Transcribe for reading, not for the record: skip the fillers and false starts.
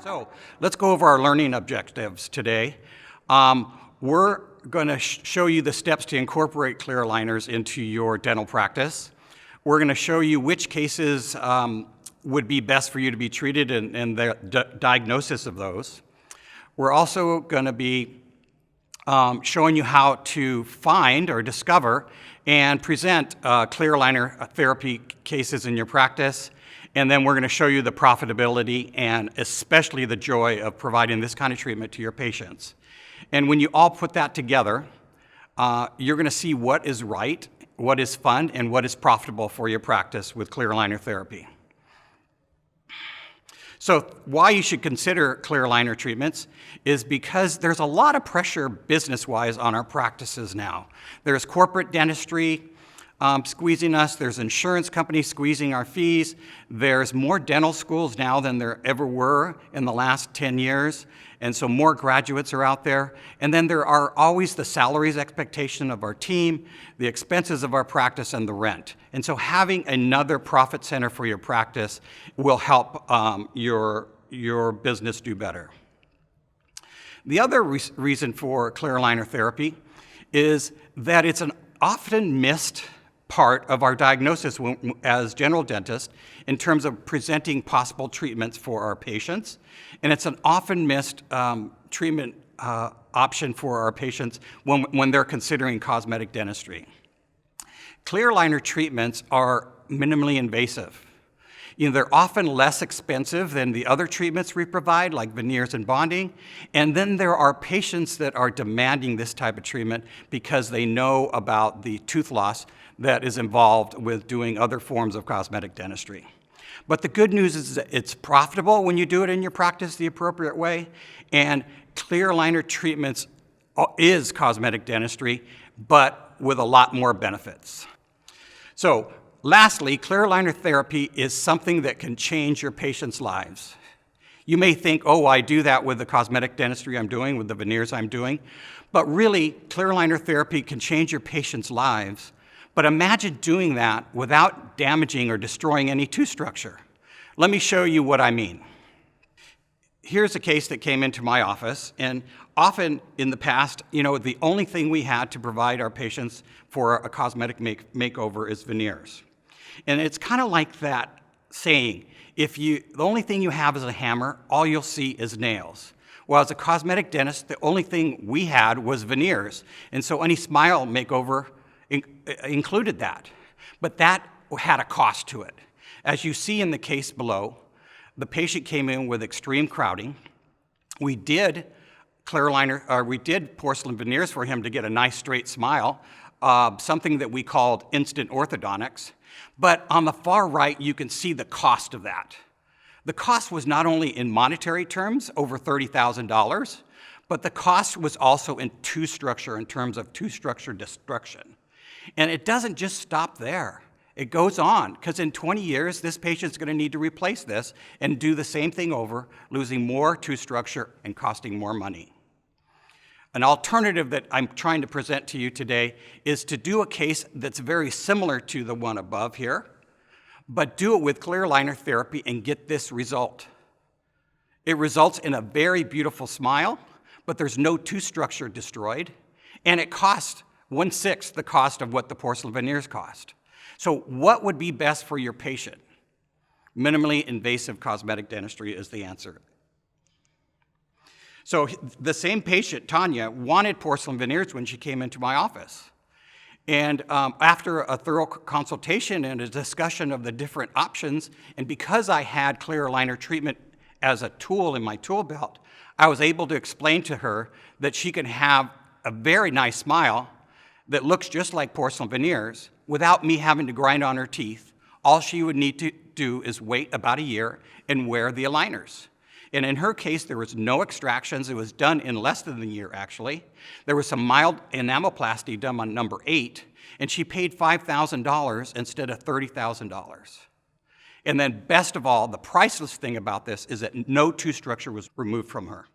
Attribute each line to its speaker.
Speaker 1: So let's go over our learning objectives today. We're going to show you the steps to incorporate clear aligners into your dental practice. We're going to show you which cases would be best for you to be treated and the diagnosis of those. We're also going to be showing you how to find or discover and present clear aligner therapy cases in your practice. And then we're going to show you the profitability and especially the joy of providing this kind of treatment to your patients. And when you all put that together, you're going to see what is right, what is fun, and what is profitable for your practice with clear aligner therapy. So why you should consider clear aligner treatments is because there's a lot of pressure business-wise on our practices now. There's corporate dentistry squeezing us, there's insurance companies squeezing our fees, there's more dental schools now than there ever were in the last 10 years, and so more graduates are out there. And then there are always the salaries expectation of our team, the expenses of our practice, and the rent. And so having another profit center for your practice will help your business do better. The other reason for clear aligner therapy is that it's an often missed part of our diagnosis as general dentists in terms of presenting possible treatments for our patients. And it's an often missed treatment option for our patients when they're considering cosmetic dentistry. Clear aligner treatments are minimally invasive. They're often less expensive than the other treatments we provide, like veneers and bonding. And then there are patients that are demanding this type of treatment because they know about the tooth loss that is involved with doing other forms of cosmetic dentistry. But the good news is that it's profitable when you do it in your practice the appropriate way, and clear aligner treatments is cosmetic dentistry, but with a lot more benefits. So, lastly, clear aligner therapy is something that can change your patients' lives. You may think, oh, I do that with the cosmetic dentistry I'm doing, with the veneers I'm doing, but really, clear aligner therapy can change your patients' lives. But imagine doing that without damaging or destroying any tooth structure. Let me show you what I mean. Here's a case that came into my office, and often in the past, the only thing we had to provide our patients for a cosmetic makeover is veneers. And it's kind of like that saying, the only thing you have is a hammer, all you'll see is nails. Well, as a cosmetic dentist, the only thing we had was veneers. And so any smile makeover included that. But that had a cost to it. As you see in the case below, the patient came in with extreme crowding. We did porcelain veneers for him to get a nice straight smile, something that we called instant orthodontics. But on the far right, you can see the cost of that. The cost was not only in monetary terms, over $30,000, but the cost was also in tooth structure, in terms of tooth structure destruction. And it doesn't just stop there. It goes on, because in 20 years, this patient's going to need to replace this and do the same thing over, losing more tooth structure and costing more money. An alternative that I'm trying to present to you today is to do a case that's very similar to the one above here, but do it with clear aligner therapy and get this result. It results in a very beautiful smile, but there's no tooth structure destroyed, and it costs 1/6 the cost of what the porcelain veneers cost. So what would be best for your patient? Minimally invasive cosmetic dentistry is the answer. So the same patient, Tanya, wanted porcelain veneers when she came into my office. And after a thorough consultation and a discussion of the different options, and because I had clear aligner treatment as a tool in my tool belt, I was able to explain to her that she can have a very nice smile that looks just like porcelain veneers without me having to grind on her teeth. All she would need to do is wait about a year and wear the aligners. And in her case, there was no extractions. It was done in less than a year, actually. There was some mild enamelplasty done on number 8, and she paid $5,000 instead of $30,000. And then best of all, the priceless thing about this is that no tooth structure was removed from her.